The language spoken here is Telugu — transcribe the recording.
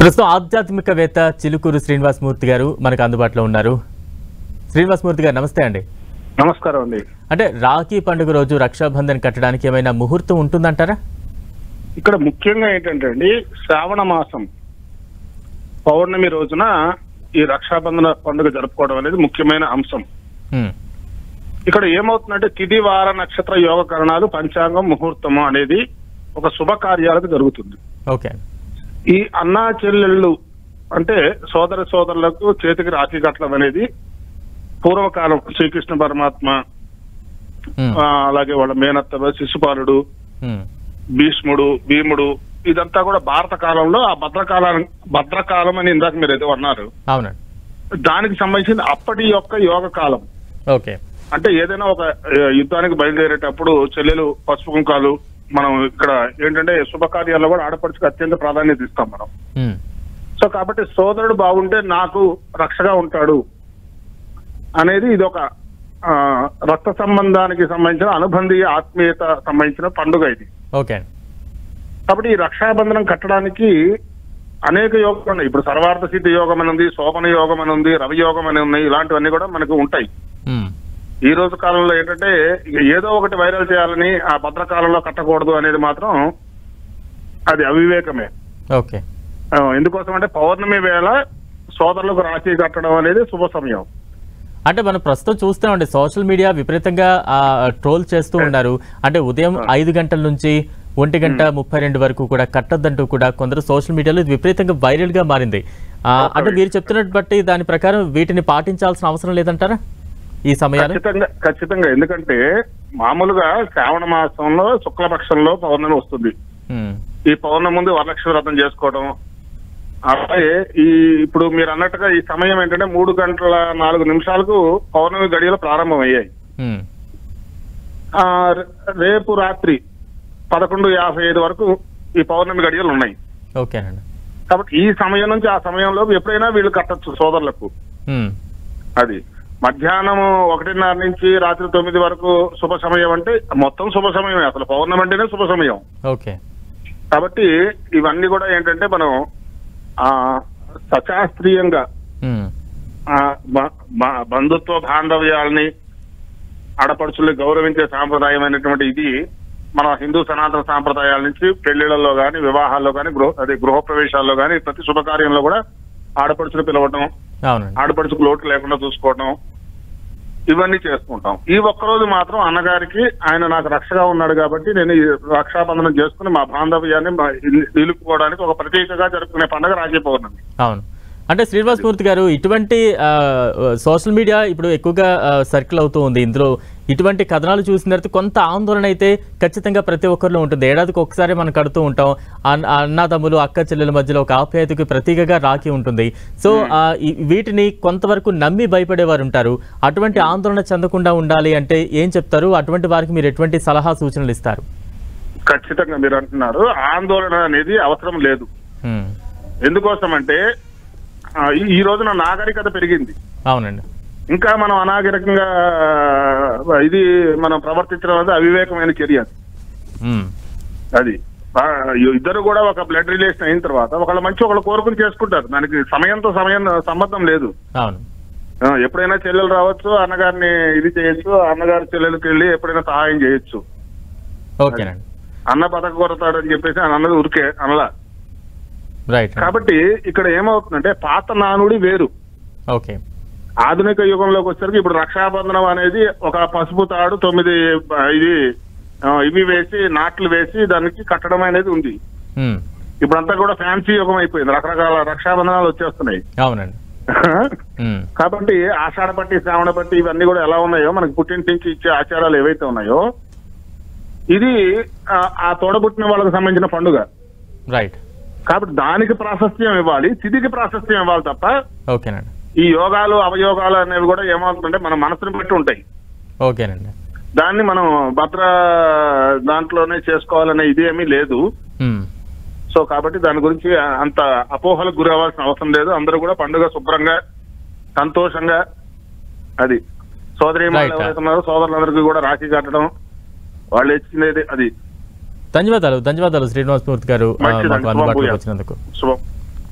ప్రస్తుతం ఆధ్యాత్మికవేత్త చిలుకూరు శ్రీనివాసమూర్తి గారు మనకు అందుబాటులో ఉన్నారు. శ్రీనివాసమూర్తి గారు నమస్తే అండి. నమస్కారం అండి. అంటే రాఖీ పండుగ రోజు రక్షాబంధన్ కట్టడానికి ఏమైనా ముహూర్తం ఉంటుందంటారా? ఇక్కడ ముఖ్యంగా ఏంటంటే అండి, శ్రావణ మాసం పౌర్ణమి రోజున ఈ రక్షాబంధన పండుగ జరుపుకోవడం అనేది ముఖ్యమైన అంశం. ఇక్కడ ఏమవుతుందంటే తిథి వార నక్షత్ర యోగ కరణాలు పంచాంగం ముహూర్తము అనేది ఒక శుభకార్యాలకు జరుగుతుంది. ఓకే. ఈ అన్నా చెల్లెళ్ళు అంటే సోదర సోదరులకు చేతికి రాఖీ కట్టడం అనేది పూర్వకాలం శ్రీకృష్ణ పరమాత్మ, అలాగే వాళ్ళ మేనత్త శిశుపాలుడు, భీష్ముడు, భీముడు, ఇదంతా కూడా భారత కాలంలో ఆ భద్రకాలం అని ఇందాక మీరు ఏదో అన్నారు, దానికి సంబంధించిన అప్పటి యొక్క యోగ కాలం. ఓకే. అంటే ఏదైనా ఒక యుద్ధానికి బయలుదేరేటప్పుడు చెల్లెలు పసుపు కుంకాలు, మనం ఇక్కడ ఏంటంటే శుభకార్యాల్లో కూడా ఆడపడుచుకు అత్యంత ప్రాధాన్యత ఇస్తాం మనం. సో కాబట్టి సోదరుడు బాగుంటే నాకు రక్షగా ఉంటాడు అనేది ఇది ఒక రక్త సంబంధానికి సంబంధించిన అనుబంధీయ ఆత్మీయత సంబంధించిన పండుగ ఇది. ఓకే. కాబట్టి ఈ రక్షాబంధనం కట్టడానికి అనేక యోగాలు ఉన్నాయి. ఇప్పుడు సర్వార్థ సిద్ధి యోగం అని ఉంది, శోభన యోగం అని ఉంది, రవి యోగం అని ఉన్నాయి. ఇలాంటివన్నీ కూడా మనకు ఉంటాయి. ఈ రోజు కాలంలో ఏంటంటే ఏదో ఒకటి వైరల్ చేయాలని ఆ భద్రకాలంలో కట్టకూడదు అనేది మాత్రం అది అవివేకమే. ఓకే. ఎందుకోసం అంటే పౌర్ణమి వేళ సోదరులకు రాఖీ కట్టడం అనేది శుభ సమయం. అంటే మనం ప్రస్తుతం చూస్తామండి, సోషల్ మీడియా విపరీతంగా ట్రోల్ చేస్తూ ఉన్నారు. అంటే ఉదయం 5 గంటల నుంచి 1:32 వరకు కూడా కట్టద్దంటూ కూడా కొందరు సోషల్ మీడియాలో విపరీతంగా వైరల్ గా మారింది. అంటే మీరు చెప్తున్నట్టు బట్టి దాని ప్రకారం వీటిని పాటించాల్సిన అవసరం లేదంటారా ఈ సమయాలు? ఖచ్చితంగా. ఎందుకంటే మామూలుగా శ్రావణ మాసంలో శుక్లపక్షంలో పౌర్ణమి వస్తుంది. ఈ పౌర్ణమి ముందు వరలక్ష్మి వ్రతం చేసుకోవడం, అలాగే ఈ ఇప్పుడు మీరు అన్నట్టుగా ఈ సమయం ఏంటంటే 3:04 పౌర్ణమి గడియలు ప్రారంభమయ్యాయి. రేపు రాత్రి 11:55 వరకు ఈ పౌర్ణమి గడియలు ఉన్నాయి. ఓకేనండి. కాబట్టి ఈ సమయం నుంచి ఆ సమయంలో ఎప్పుడైనా వీళ్ళు కట్టచ్చు సోదరులకు. అది మధ్యాహ్నం 1:30 నుంచి రాత్రి 9 వరకు శుభ సమయం అంటే మొత్తం శుభ సమయమే. అసలు పౌర్ణమి అంటేనే శుభ సమయం. ఓకే. కాబట్టి ఇవన్నీ కూడా ఏంటంటే మనం సశాస్త్రీయంగా బంధుత్వ బాంధవ్యాలని ఆడపడుచుల్ని గౌరవించే సాంప్రదాయమైనటువంటి ఇది మన హిందూ సనాతన సాంప్రదాయాల నుంచి పెళ్లిళ్లలో గాని, వివాహాల్లో గాని, గృహ ప్రవేశాల్లో గాని, ప్రతి శుభకార్యంలో కూడా ఆడపడుచులు పిలవటం, ఆడపడుచుకు లోటు లేకుండా చూసుకోవటం, ఇవన్నీ చేసుకుంటాం. ఈ ఒక్కరోజు మాత్రం అన్నగారికి ఆయన నాకు రక్షగా ఉన్నాడు కాబట్టి నేను ఈ రక్షాబంధనం చేసుకుని మా బాంధవ్యాన్ని నిలుపుకోవడానికి ఒక ప్రత్యేకగా జరుపుకునే పండుగ రాఖీ పౌర్ణమి. అవును. అంటే శ్రీనివాసమూర్తి గారు, ఇటువంటి సోషల్ మీడియా ఇప్పుడు ఎక్కువగా సర్కిల్ అవుతూ ఉంది. ఇందులో ఇటువంటి కథనాలు చూసిన తర్వాత కొంత ఆందోళన అయితే ఖచ్చితంగా ప్రతి ఒక్కరిలో ఉంటుంది. ఏడాదికి ఒకసారి మనం కడుతూ ఉంటాం. అన్నదమ్ములు, అక్క చెల్లెల మధ్యలో ఒక ఆప్యాయతకు ప్రతీకగా రాఖీ ఉంటుంది. సో వీటిని కొంతవరకు నమ్మి భయపడేవారు ఉంటారు. అటువంటి ఆందోళన చెందకుండా ఉండాలి అంటే ఏం చెప్తారు? అటువంటి వారికి మీరు ఎటువంటి సలహా సూచనలు ఇస్తారు? ఖచ్చితంగా మీరు అంటున్నారు, ఆందోళన అనేది అవసరం లేదు. ఎందుకోసం అంటే ఈ రోజున నాగరికత పెరిగింది. అవునండి. ఇంకా మనం అనాగరికంగా ఇది మనం ప్రవర్తించడం అనేది అవివేకమైన చర్య. అది ఇద్దరు కూడా ఒక బ్లడ్ రిలేషన్ అయిన తర్వాత ఒకళ్ళ మంచి ఒకళ్ళు కోరుకుని చేసుకుంటారు. దానికి సమయంతో సంబంధం లేదు. ఎప్పుడైనా చెల్లెలు రావచ్చు, అన్నగారిని ఇది చేయొచ్చు, అన్నగారి చెల్లెలకి వెళ్ళి ఎప్పుడైనా సహాయం చేయొచ్చు. ఓకేనండి. అన్న బతక కొరతాడని చెప్పేసి అన్నది ఉరికే అనలా. రైట్. కాబట్టి ఇక్కడ ఏమవుతుందంటే పాత నానుడి వేరు. ఓకే. ఆధునిక యుగంలోకి వచ్చేసరికి ఇప్పుడు రక్షాబంధనం అనేది ఒక పసుపు తాడు 9 ఇవి వేసి నాట్లు వేసి దానికి కట్టడం అనేది ఉంది. ఇప్పుడంతా కూడా ఫ్యాన్సీ యుగం అయిపోయింది, రకరకాల రక్షాబంధనాలు వచ్చేస్తున్నాయి. అవునండి. కాబట్టి ఆషాఢ పట్టి, శ్రావణ పట్టి ఇవన్నీ కూడా ఎలా ఉన్నాయో మనకి పుట్టింటించి ఇచ్చే ఆచారాలు ఏవైతే ఉన్నాయో ఇది ఆ తోడబుట్టిన వాళ్ళకి సంబంధించిన పండుగ. రైట్. కాబట్టి దానికి ప్రాశస్త్యం ఇవ్వాలి, తిథికి ప్రాశస్త్యం ఇవ్వాలి తప్ప ఓకేనండి ఈ యోగాలు అవయోగాలు అనేవి కూడా ఏమవుతుందంటే మన మనసుని బట్టి ఉంటాయి. ఓకేనండి. దాన్ని మనం దాంట్లోనే చేసుకోవాలనే ఇది ఏమీ లేదు. సో కాబట్టి దాని గురించి అంత అపోహలకు గురి అవ్వాల్సిన అవసరం లేదు. అందరూ కూడా పండుగ శుభ్రంగా సంతోషంగా అది సోదరీమణులు ఎవరైతే ఉన్నారో సోదరులందరికీ కూడా రాఖీ కట్టడం వాళ్ళు ఇచ్చినది అది. ధన్యవాదాలు శ్రీనివాసమూర్తి గారు మాకు అందుబాటులోకి వచ్చినందుకు. శుభం.